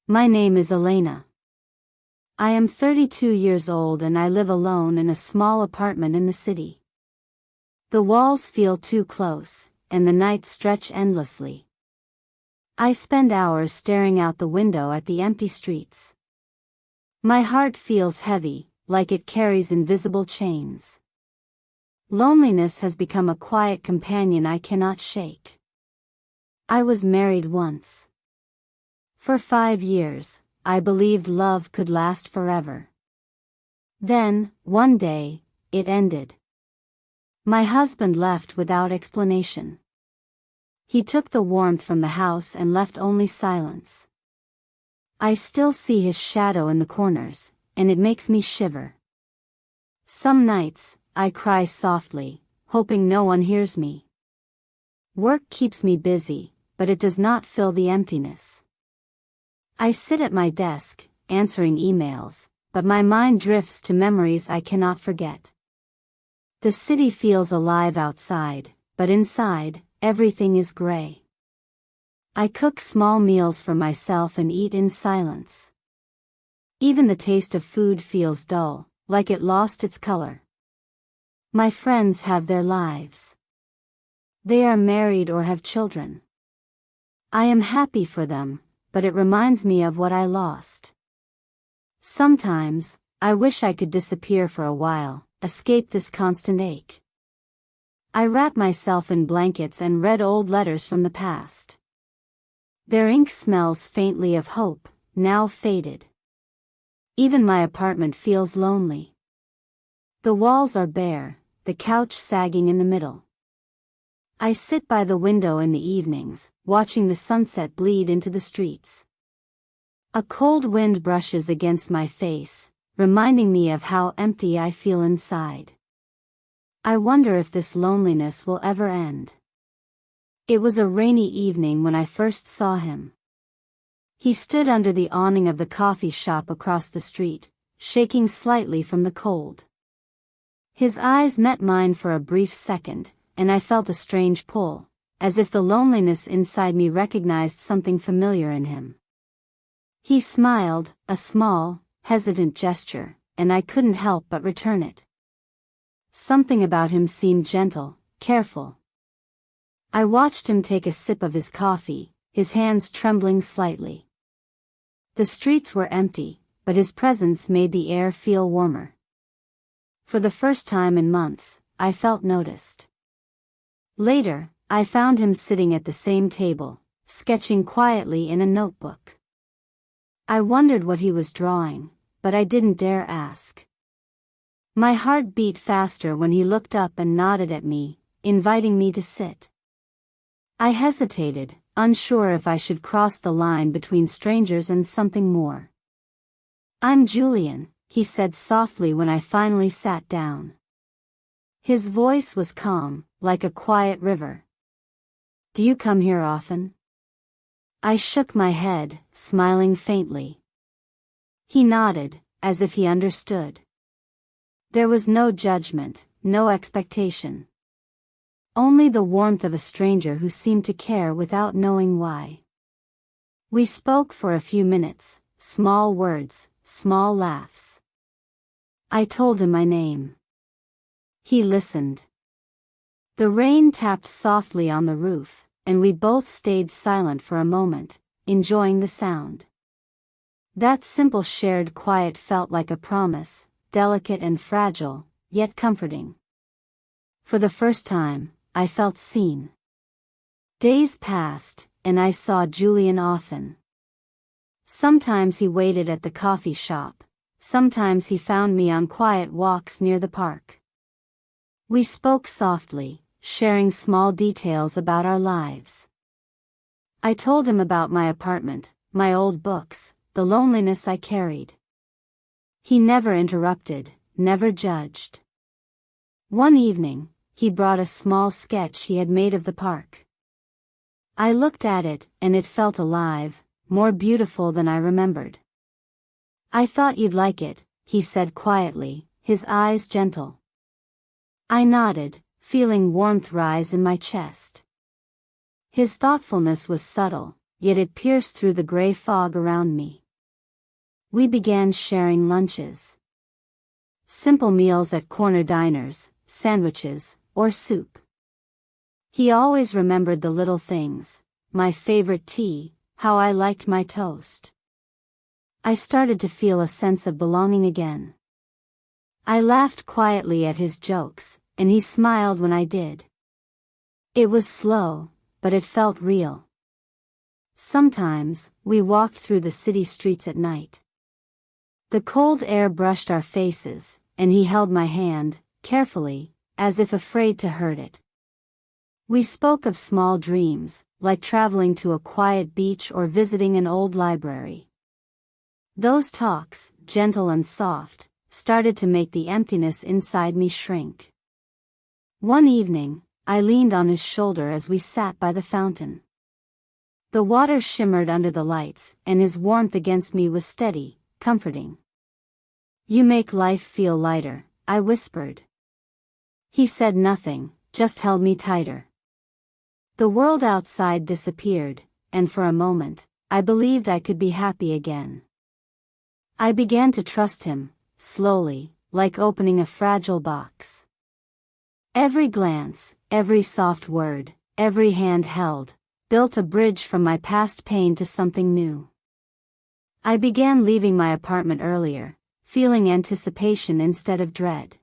My name is Elena. I am 32 years old and I live alone in a small apartment in the city. The walls feel too close, and the nights stretch endlessly. I spend hours staring out the window at the empty streets. My heart feels heavy, like it carries invisible chains. Loneliness has become a quiet companion I cannot shake. I was married once. For 5 years, I believed love could last forever. Then, one day, it ended. My husband left without explanation. He took the warmth from the house and left only silence. I still see his shadow in the corners, and it makes me shiver. Some nights, I cry softly, hoping no one hears me. Work keeps me busy, but it does not fill the emptiness. I sit at my desk, answering emails, but my mind drifts to memories I cannot forget. The city feels alive outside, but inside, everything is gray. I cook small meals for myself and eat in silence. Even the taste of food feels dull, like it lost its color. My friends have their lives. They are married or have children. I am happy for them, but it reminds me of what I lost. Sometimes, I wish I could disappear for a while, escape this constant ache. I wrap myself in blankets and read old letters from the past. Their ink smells faintly of hope, now faded. Even my apartment feels lonely. The walls are bare, the couch sagging in the middle. I sit by the window in the evenings, watching the sunset bleed into the streets. A cold wind brushes against my face, reminding me of how empty I feel inside. I wonder if this loneliness will ever end. It was a rainy evening when I first saw him. He stood under the awning of the coffee shop across the street, shaking slightly from the cold. His eyes met mine for a brief second, and I felt a strange pull, as if the loneliness inside me recognized something familiar in him. He smiled, a small, hesitant gesture, and I couldn't help but return it. Something about him seemed gentle, careful. I watched him take a sip of his coffee, his hands trembling slightly. The streets were empty, but his presence made the air feel warmer. For the first time in months, I felt noticed. Later, I found him sitting at the same table, sketching quietly in a notebook. I wondered what he was drawing, but I didn't dare ask. My heart beat faster when he looked up and nodded at me, inviting me to sit. I hesitated, unsure if I should cross the line between strangers and something more. "I'm Julian," he said softly when I finally sat down. His voice was calm, like a quiet river. "Do you come here often?" I shook my head, smiling faintly. He nodded, as if he understood. There was no judgment, no expectation. Only the warmth of a stranger who seemed to care without knowing why. We spoke for a few minutes, small words, small laughs. I told him my name. He listened. The rain tapped softly on the roof, and we both stayed silent for a moment, enjoying the sound. That simple shared quiet felt like a promise, delicate and fragile, yet comforting. For the first time, I felt seen. Days passed, and I saw Julian often. Sometimes he waited at the coffee shop, sometimes he found me on quiet walks near the park. We spoke softly, sharing small details about our lives. I told him about my apartment, my old books, the loneliness I carried. He never interrupted, never judged. One evening, he brought a small sketch he had made of the park. I looked at it, and it felt alive, more beautiful than I remembered. "I thought you'd like it," he said quietly, his eyes gentle. I nodded, feeling warmth rise in my chest. His thoughtfulness was subtle, yet it pierced through the gray fog around me. We began sharing lunches. Simple meals at corner diners, sandwiches, or soup. He always remembered the little things, my favorite tea, how I liked my toast. I started to feel a sense of belonging again. I laughed quietly at his jokes, and he smiled when I did. It was slow, but it felt real. Sometimes, we walked through the city streets at night. The cold air brushed our faces, and he held my hand, carefully, as if afraid to hurt it. We spoke of small dreams, like traveling to a quiet beach or visiting an old library. Those talks, gentle and soft, started to make the emptiness inside me shrink. One evening, I leaned on his shoulder as we sat by the fountain. The water shimmered under the lights, and his warmth against me was steady, comforting. "You make life feel lighter," I whispered. He said nothing, just held me tighter. The world outside disappeared, and for a moment, I believed I could be happy again. I began to trust him, slowly, like opening a fragile box. Every glance, every soft word, every hand held, built a bridge from my past pain to something new. I began leaving my apartment earlier, feeling anticipation instead of dread.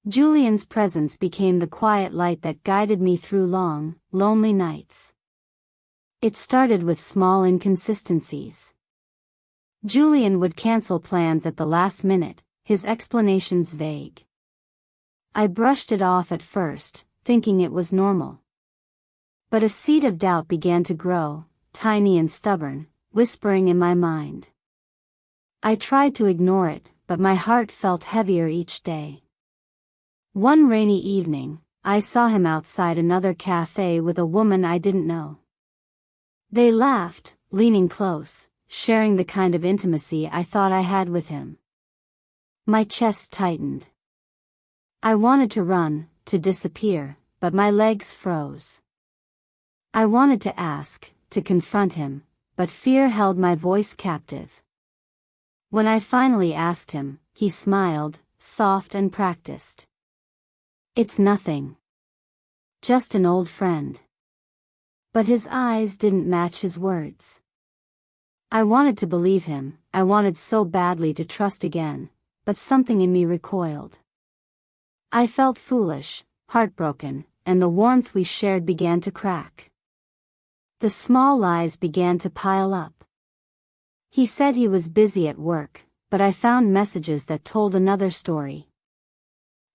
Julian's presence became the quiet light that guided me through long, lonely nights. It started with small inconsistencies. Julian would cancel plans at the last minute, his explanations vague. I brushed it off at first, thinking it was normal. But a seed of doubt began to grow, tiny and stubborn, whispering in my mind. I tried to ignore it, but my heart felt heavier each day. One rainy evening, I saw him outside another cafe with a woman I didn't know. They laughed, leaning close, sharing the kind of intimacy I thought I had with him. My chest tightened. I wanted to run, to disappear, but my legs froze. I wanted to ask, to confront him, but fear held my voice captive. When I finally asked him, he smiled, soft and practiced. "It's nothing. Just an old friend." But his eyes didn't match his words. I wanted to believe him, I wanted so badly to trust again, but something in me recoiled. I felt foolish, heartbroken, and the warmth we shared began to crack. The small lies began to pile up. He said he was busy at work, but I found messages that told another story.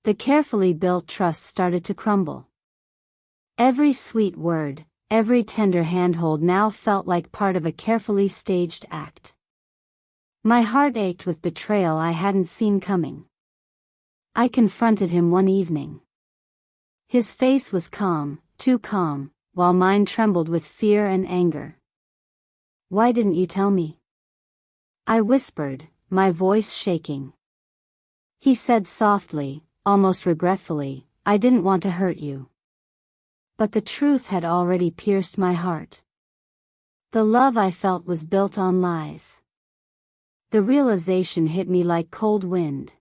The carefully built trust started to crumble. Every sweet word, every tender handhold now felt like part of a carefully staged act. My heart ached with betrayal I hadn't seen coming. I confronted him one evening. His face was calm, too calm, while mine trembled with fear and anger. "Why didn't you tell me?" I whispered, my voice shaking. He said softly, almost regretfully, "I didn't want to hurt you." But the truth had already pierced my heart. The love I felt was built on lies. The realization hit me like cold wind.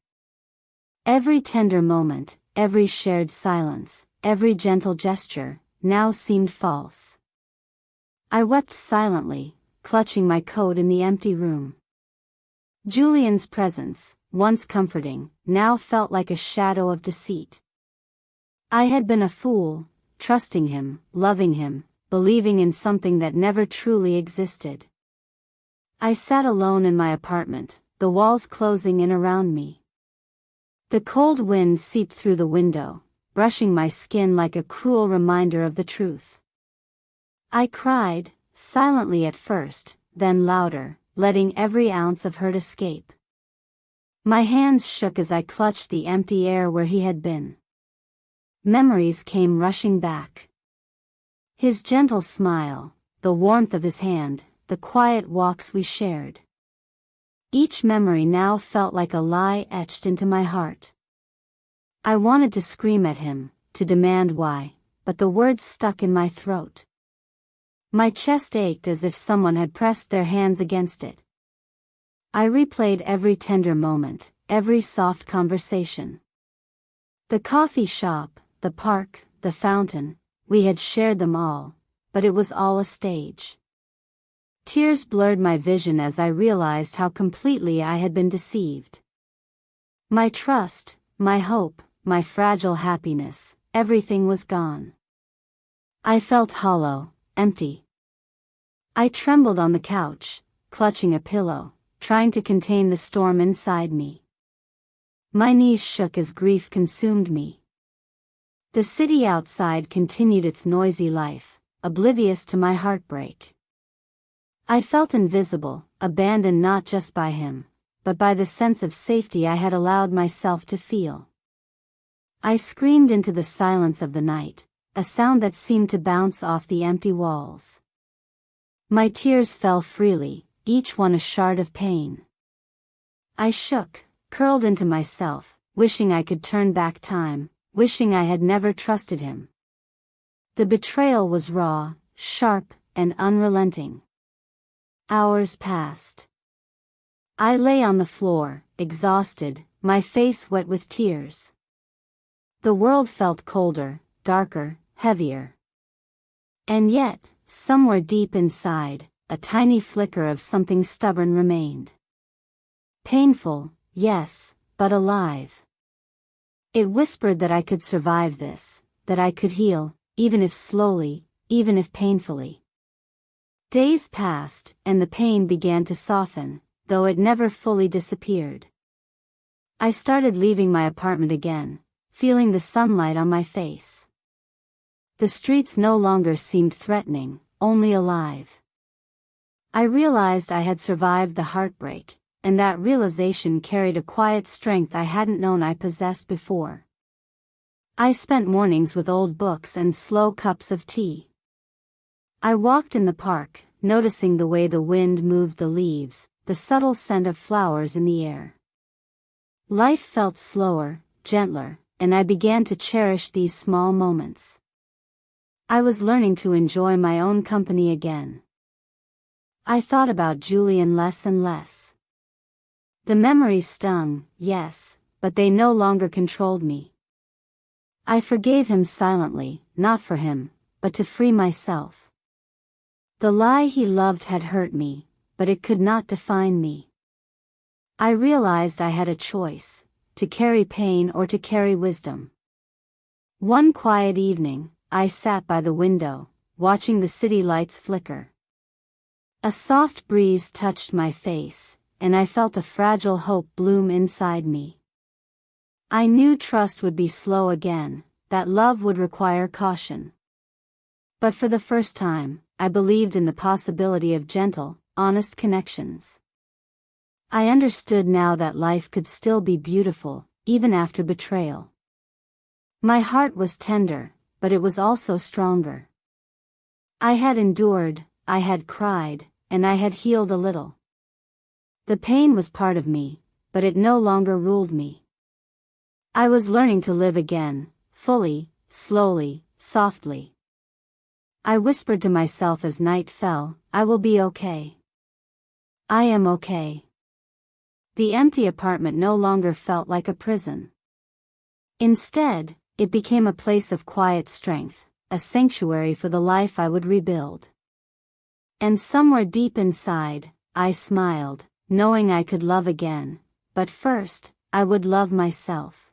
Every tender moment, every shared silence, every gentle gesture, now seemed false. I wept silently, clutching my coat in the empty room. Julian's presence, once comforting, now felt like a shadow of deceit. I had been a fool, trusting him, loving him, believing in something that never truly existed. I sat alone in my apartment, the walls closing in around me. The cold wind seeped through the window, brushing my skin like a cruel reminder of the truth. I cried, silently at first, then louder, letting every ounce of hurt escape. My hands shook as I clutched the empty air where he had been. Memories came rushing back. His gentle smile, the warmth of his hand, the quiet walks we shared. Each memory now felt like a lie etched into my heart. I wanted to scream at him, to demand why, but the words stuck in my throat. My chest ached as if someone had pressed their hands against it. I replayed every tender moment, every soft conversation. The coffee shop, the park, the fountain, we had shared them all, but it was all a stage. Tears blurred my vision as I realized how completely I had been deceived. My trust, my hope, my fragile happiness, everything was gone. I felt hollow, empty. I trembled on the couch, clutching a pillow, trying to contain the storm inside me. My knees shook as grief consumed me. The city outside continued its noisy life, oblivious to my heartbreak. I felt invisible, abandoned not just by him, but by the sense of safety I had allowed myself to feel. I screamed into the silence of the night, a sound that seemed to bounce off the empty walls. My tears fell freely, each one a shard of pain. I shook, curled into myself, wishing I could turn back time, wishing I had never trusted him. The betrayal was raw, sharp, and unrelenting. Hours passed. I lay on the floor, exhausted, my face wet with tears. The world felt colder, darker, heavier. And yet, somewhere deep inside, a tiny flicker of something stubborn remained. Painful, yes, but alive. It whispered that I could survive this, that I could heal, even if slowly, even if painfully. Days passed, and the pain began to soften, though it never fully disappeared. I started leaving my apartment again, feeling the sunlight on my face. The streets no longer seemed threatening, only alive. I realized I had survived the heartbreak, and that realization carried a quiet strength I hadn't known I possessed before. I spent mornings with old books and slow cups of tea. I walked in the park, noticing the way the wind moved the leaves, the subtle scent of flowers in the air. Life felt slower, gentler, and I began to cherish these small moments. I was learning to enjoy my own company again. I thought about Julian less and less. The memories stung, yes, but they no longer controlled me. I forgave him silently, not for him, but to free myself. The lie he loved had hurt me, but it could not define me. I realized I had a choice, to carry pain or to carry wisdom. One quiet evening, I sat by the window, watching the city lights flicker. A soft breeze touched my face, and I felt a fragile hope bloom inside me. I knew trust would be slow again, that love would require caution. But for the first time, I believed in the possibility of gentle, honest connections. I understood now that life could still be beautiful, even after betrayal. My heart was tender, but it was also stronger. I had endured, I had cried, and I had healed a little. The pain was part of me, but it no longer ruled me. I was learning to live again, fully, slowly, softly. I whispered to myself as night fell, I will be okay. I am okay. The empty apartment no longer felt like a prison. Instead, it became a place of quiet strength, a sanctuary for the life I would rebuild. And somewhere deep inside, I smiled, knowing I could love again, but first, I would love myself.